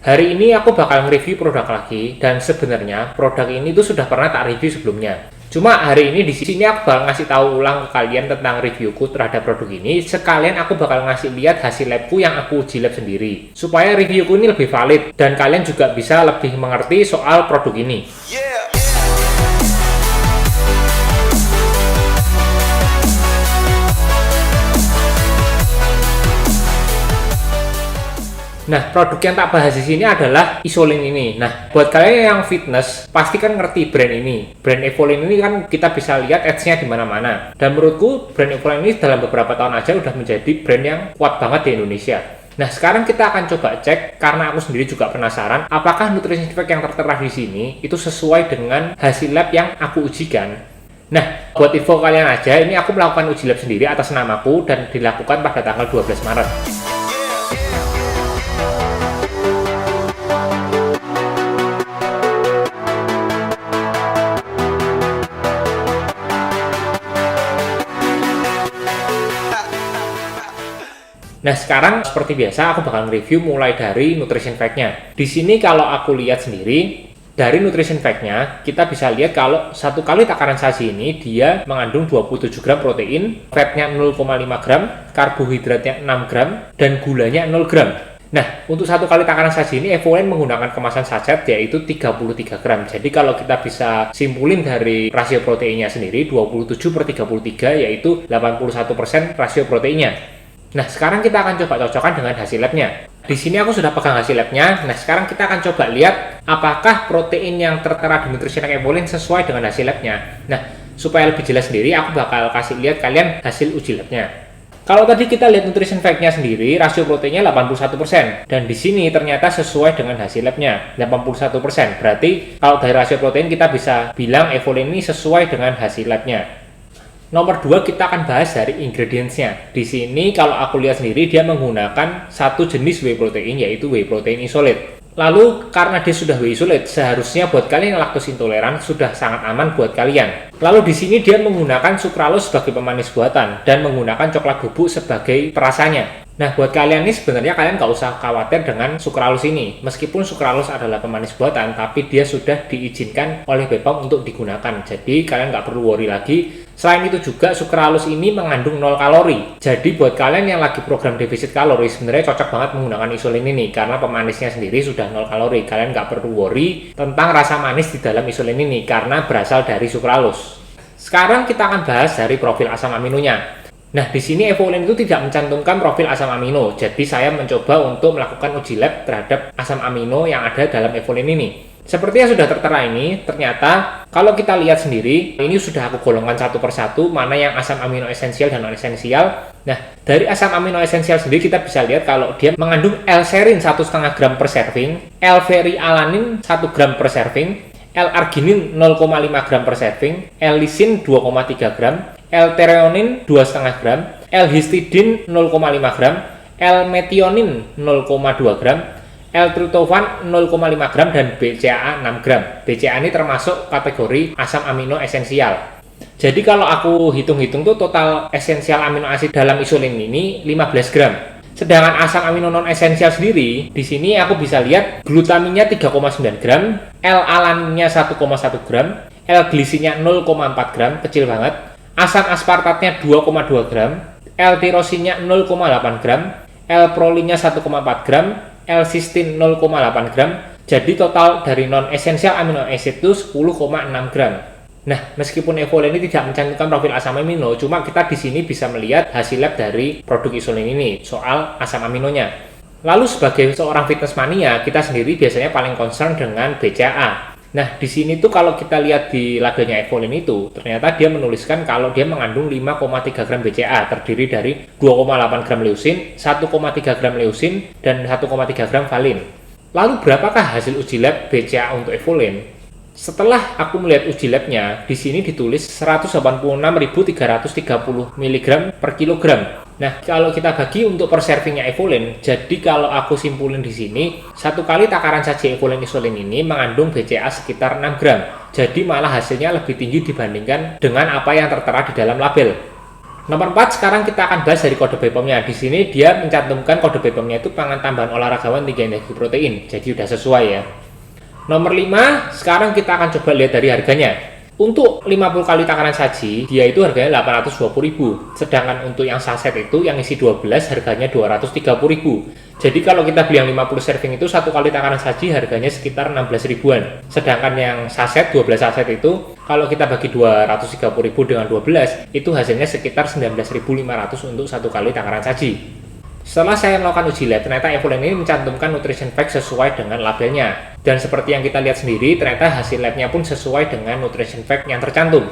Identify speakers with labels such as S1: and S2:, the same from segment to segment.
S1: Hari ini aku bakal nge-review produk lagi, dan sebenarnya produk ini tuh sudah pernah tak review sebelumnya. Cuma hari ini di sini aku bakal ngasih tahu ulang ke kalian tentang reviewku terhadap produk ini. Sekalian aku bakal ngasih lihat hasil labku yang aku uji lab sendiri, supaya reviewku ini lebih valid dan kalian juga bisa lebih mengerti soal produk ini. Nah, produk yang tak bahas di sini adalah Isolin ini. Nah, buat kalian yang fitness, pasti kan ngerti brand ini. Brand Evolin ini kan kita bisa lihat ads-nya di mana-mana. Dan menurutku, brand Evolin ini dalam beberapa tahun aja udah menjadi brand yang kuat banget di Indonesia. Nah, sekarang kita akan coba cek, karena aku sendiri juga penasaran, apakah nutrition fact yang tertera di sini itu sesuai dengan hasil lab yang aku ujikan. Nah, buat info kalian aja, ini aku melakukan uji lab sendiri atas namaku dan dilakukan pada tanggal 12 Maret. Nah, sekarang seperti biasa aku bakal nge-review mulai dari nutrition fact-nya. Di sini kalau aku lihat sendiri, dari nutrition fact-nya kita bisa lihat kalau satu kali takaran saji ini dia mengandung 27 gram protein, fatnya 0,5 gram, karbohidratnya 6 gram, dan gulanya 0 gram. Nah, untuk satu kali takaran saji ini Evolin menggunakan kemasan sachet yaitu 33 gram. Jadi kalau kita bisa simpulin dari rasio proteinnya sendiri 27/33 yaitu 81% rasio proteinnya. Nah, sekarang kita akan coba cocokkan dengan hasil labnya. Di sini aku sudah pegang hasil labnya. Nah, sekarang kita akan coba lihat apakah protein yang tertera di nutrition fact Evolin sesuai dengan hasil labnya. Nah, supaya lebih jelas sendiri, aku bakal kasih lihat kalian hasil uji labnya. Kalau tadi kita lihat nutrition fact-nya sendiri, rasio proteinnya 81%. Dan di sini ternyata sesuai dengan hasil labnya, 81%. Berarti kalau dari rasio protein kita bisa bilang Evolin ini sesuai dengan hasil labnya. Nomor 2 kita akan bahas dari ingredients-nya. Di sini kalau aku lihat sendiri dia menggunakan satu jenis whey protein yaitu whey protein isolate. Lalu karena dia sudah whey isolate, seharusnya buat kalian yang laktos intoleran sudah sangat aman buat kalian. Lalu di sini dia menggunakan sukralose sebagai pemanis buatan dan menggunakan coklat bubuk sebagai perasanya. Nah, buat kalian ini sebenarnya kalian nggak usah khawatir dengan sukralose ini. Meskipun sukralose adalah pemanis buatan, tapi dia sudah diizinkan oleh BPOM untuk digunakan. Jadi kalian nggak perlu worry lagi. Selain itu juga sukralose ini mengandung 0 kalori. Jadi buat kalian yang lagi program defisit kalori sebenarnya cocok banget menggunakan Isolin ini karena pemanisnya sendiri sudah 0 kalori. Kalian nggak perlu worry tentang rasa manis di dalam Isolin ini karena berasal dari sukralose. Sekarang kita akan bahas dari profil asam aminonya. Nah, di sini Evolin itu tidak mencantumkan profil asam amino. Jadi saya mencoba untuk melakukan uji lab terhadap asam amino yang ada dalam Evolin ini. Seperti yang sudah tertera ini, ternyata kalau kita lihat sendiri, ini sudah aku golongkan satu persatu mana yang asam amino esensial dan non esensial. Nah, dari asam amino esensial sendiri kita bisa lihat kalau dia mengandung L-serin 1,5 gram per serving, L-verialanin 1 gram per serving, L-arginin 0,5 gram per serving, L-lisin 2,3 gram, L-thereonin 2,5 gram, L-histidin 0,5 gram, L-metionin 0,2 gram, L-tryptophan 0,5 gram, dan BCAA 6 gram. BCAA ini termasuk kategori asam amino esensial. Jadi kalau aku hitung-hitung tuh total esensial amino asid dalam Isolin ini 15 gram. Sedangkan asam amino non esensial sendiri, di sini aku bisa lihat glutaminnya 3,9 gram, L-alaninnya 1,1 gram, L-glisinnya 0,4 gram, kecil banget. Asam aspartatnya 2,2 gram, L-tirosinnya 0,8 gram, L-prolinnya 1,4 gram, L-cysteine 0,8 gram. Jadi total dari non-esensial amino acid itu 10,6 gram. Nah, meskipun Evolin ini tidak mencantumkan profil asam amino, cuma kita di sini bisa melihat hasil lab dari produk Isolin ini soal asam aminonya. Lalu sebagai seorang fitness mania, kita sendiri biasanya paling concern dengan BCAA. Nah, di sini tuh kalau kita lihat di labelnya Evolin itu, ternyata dia menuliskan kalau dia mengandung 5,3 gram BCAA, terdiri dari 2,8 gram leusin, 1,3 gram leusin, dan 1,3 gram valin. Lalu berapakah hasil uji lab BCAA untuk Evolin? Setelah aku melihat uji labnya, di sini ditulis 186.330 mg per kilogram. Nah, kalau kita bagi untuk per servingnya Evolin, jadi kalau aku simpulin di sini, satu kali takaran saji Evolin Isolin ini mengandung BCAA sekitar 6 gram. Jadi malah hasilnya lebih tinggi dibandingkan dengan apa yang tertera di dalam label. Nomor 4, sekarang kita akan bahas dari kode BPOM-nya. Di sini dia mencantumkan kode BPOM-nya itu pangan tambahan olahragawan tinggi energi protein. Jadi udah sesuai ya. Nomor 5, sekarang kita akan coba lihat dari harganya. Untuk 50 kali takaran saji, dia itu harganya 820.000. Sedangkan untuk yang saset itu, yang isi 12, harganya 230.000. Jadi kalau kita beli yang 50 serving itu, satu kali takaran saji harganya sekitar 16 ribuan. Sedangkan yang saset, 12 saset itu, kalau kita bagi 230.000 dengan 12, itu hasilnya sekitar 19.500 untuk satu kali takaran saji. Setelah saya melakukan uji lab, ternyata Evolen ini mencantumkan nutrition fact sesuai dengan labelnya. Dan seperti yang kita lihat sendiri, ternyata hasil labnya pun sesuai dengan nutrition fact yang tercantum.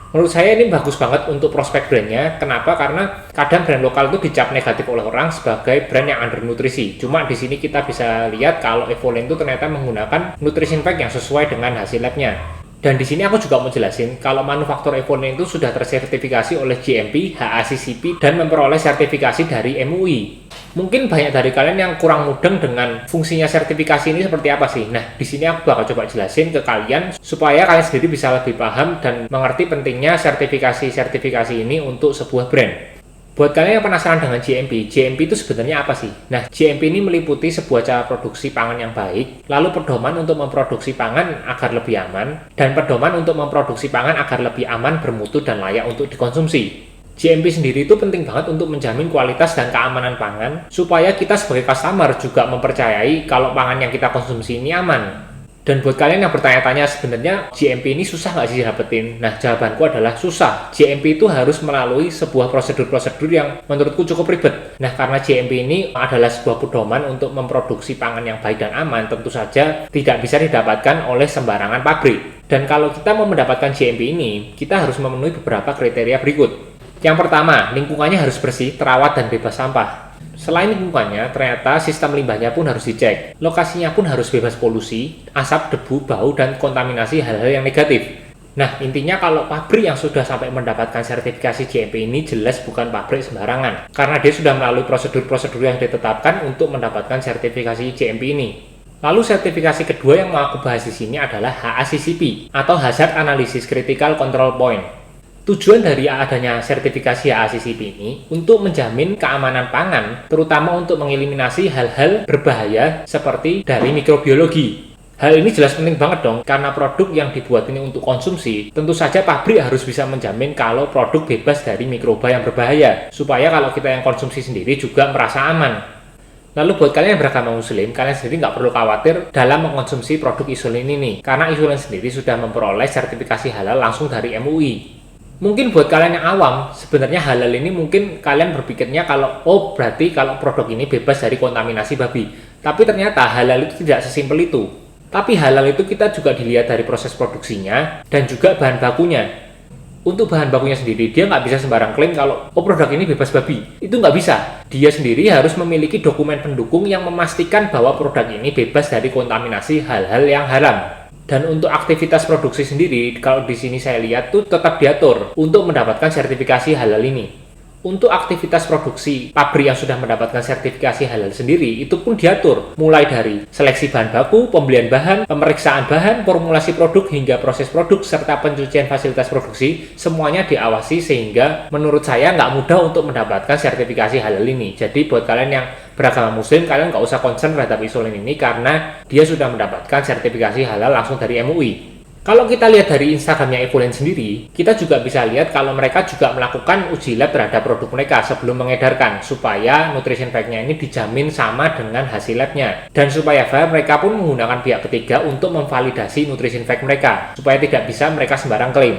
S1: Menurut saya ini bagus banget untuk prospek brandnya. Kenapa? Karena kadang brand lokal itu dicap negatif oleh orang sebagai brand yang undernutrisi. Cuma di sini kita bisa lihat kalau Evolen itu ternyata menggunakan nutrition fact yang sesuai dengan hasil labnya. Dan di sini aku juga mau jelasin kalau manufaktur Evolen itu sudah tersertifikasi oleh GMP, HACCP, dan memperoleh sertifikasi dari MUI. Mungkin banyak dari kalian yang kurang mudeng dengan fungsinya sertifikasi ini seperti apa sih. Nah, di sini aku bakal coba jelasin ke kalian supaya kalian sendiri bisa lebih paham dan mengerti pentingnya sertifikasi ini untuk sebuah brand. Buat kalian yang penasaran dengan GMP itu sebenarnya apa sih? Nah, GMP ini meliputi sebuah cara produksi pangan yang baik, lalu pedoman untuk memproduksi pangan agar lebih aman, dan pedoman untuk memproduksi pangan agar lebih aman, bermutu, dan layak untuk dikonsumsi. GMP sendiri itu penting banget untuk menjamin kualitas dan keamanan pangan, supaya kita sebagai customer juga mempercayai kalau pangan yang kita konsumsi ini aman. Dan buat kalian yang bertanya-tanya sebenarnya GMP ini susah nggak sih dapetin? Nah, jawabanku adalah susah. GMP itu harus melalui sebuah prosedur-prosedur yang menurutku cukup ribet. Nah, karena GMP ini adalah sebuah pedoman untuk memproduksi pangan yang baik dan aman, tentu saja tidak bisa didapatkan oleh sembarangan pabrik. Dan kalau kita mau mendapatkan GMP ini, kita harus memenuhi beberapa kriteria berikut. Yang pertama, lingkungannya harus bersih, terawat, dan bebas sampah. Selain lingkungannya, ternyata sistem limbahnya pun harus dicek. Lokasinya pun harus bebas polusi, asap, debu, bau, dan kontaminasi hal-hal yang negatif. Nah, intinya kalau pabrik yang sudah sampai mendapatkan sertifikasi GMP ini jelas bukan pabrik sembarangan. Karena dia sudah melalui prosedur-prosedur yang ditetapkan untuk mendapatkan sertifikasi GMP ini. Lalu sertifikasi kedua yang mau aku bahas di sini adalah HACCP atau Hazard Analysis Critical Control Point. Tujuan dari adanya sertifikasi HACCP ini untuk menjamin keamanan pangan, terutama untuk mengeliminasi hal-hal berbahaya seperti dari mikrobiologi. Hal ini jelas penting banget dong, karena produk yang dibuat ini untuk konsumsi, tentu saja pabrik harus bisa menjamin kalau produk bebas dari mikroba yang berbahaya, supaya kalau kita yang konsumsi sendiri juga merasa aman. Lalu buat kalian yang beragama muslim, kalian sendiri nggak perlu khawatir dalam mengkonsumsi produk insulin ini, karena insulin sendiri sudah memperoleh sertifikasi halal langsung dari MUI. Mungkin buat kalian yang awam, sebenarnya halal ini mungkin kalian berpikirnya kalau, oh berarti kalau produk ini bebas dari kontaminasi babi. Tapi ternyata halal itu tidak sesimpel itu. Tapi halal itu kita juga dilihat dari proses produksinya dan juga bahan bakunya. Untuk bahan bakunya sendiri, dia nggak bisa sembarang klaim kalau, oh produk ini bebas babi. Itu nggak bisa. Dia sendiri harus memiliki dokumen pendukung yang memastikan bahwa produk ini bebas dari kontaminasi hal-hal yang haram. Dan untuk aktivitas produksi sendiri, kalau di sini saya lihat tuh tetap diatur untuk mendapatkan sertifikasi halal ini. Untuk aktivitas produksi pabrik yang sudah mendapatkan sertifikasi halal sendiri, itu pun diatur. Mulai dari seleksi bahan baku, pembelian bahan, pemeriksaan bahan, formulasi produk, hingga proses produk, serta pencucian fasilitas produksi, semuanya diawasi sehingga menurut saya nggak mudah untuk mendapatkan sertifikasi halal ini. Jadi buat kalian yang beragama muslim, kalian nggak usah concern terhadap insulin ini karena dia sudah mendapatkan sertifikasi halal langsung dari MUI. Kalau kita lihat dari Instagramnya Evolen sendiri, kita juga bisa lihat kalau mereka juga melakukan uji lab terhadap produk mereka sebelum mengedarkan, supaya nutrition fact-nya ini dijamin sama dengan hasil labnya. Dan supaya fair, mereka pun menggunakan pihak ketiga untuk memvalidasi nutrition fact mereka, supaya tidak bisa mereka sembarang klaim.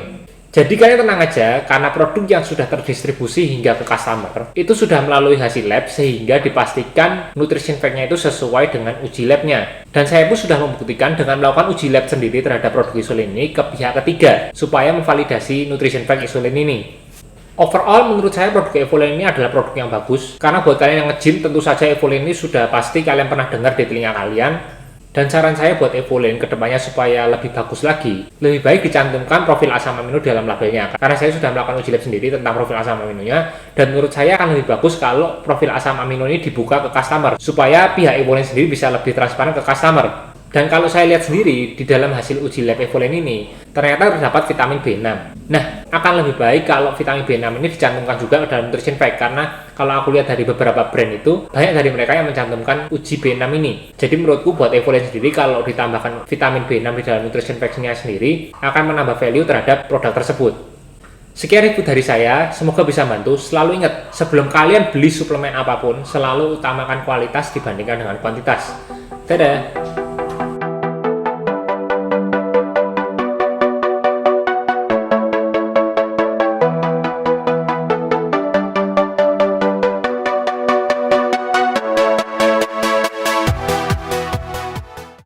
S1: Jadi kalian tenang aja, karena produk yang sudah terdistribusi hingga ke customer, itu sudah melalui hasil lab sehingga dipastikan nutrition fact-nya itu sesuai dengan uji lab-nya. Dan saya pun sudah membuktikan dengan melakukan uji lab sendiri terhadap produk insulin ini ke pihak ketiga, supaya memvalidasi nutrition fact insulin ini. Overall, menurut saya produk Evolen ini adalah produk yang bagus, karena buat kalian yang nge-gym, tentu saja Evolen ini sudah pasti kalian pernah dengar di telinga kalian. Dan saran saya buat Evolen kedepannya supaya lebih bagus lagi, lebih baik dicantumkan profil asam amino dalam labelnya. Karena saya sudah melakukan uji lab sendiri tentang profil asam aminonya, dan menurut saya akan lebih bagus kalau profil asam amino ini dibuka ke customer, supaya pihak Evolen sendiri bisa lebih transparan ke customer. Dan kalau saya lihat sendiri di dalam hasil uji lab Evolen ini, ternyata terdapat vitamin B6. Nah, akan lebih baik kalau vitamin B6 ini dicantumkan juga dalam nutrition fact, karena kalau aku lihat dari beberapa brand itu, banyak dari mereka yang mencantumkan uji B6 ini. Jadi menurutku buat Evolen sendiri, kalau ditambahkan vitamin B6 di dalam nutrition fact-nya sendiri, akan menambah value terhadap produk tersebut. Sekian review dari saya, semoga bisa bantu. Selalu ingat, sebelum kalian beli suplemen apapun, selalu utamakan kualitas dibandingkan dengan kuantitas. Dadah!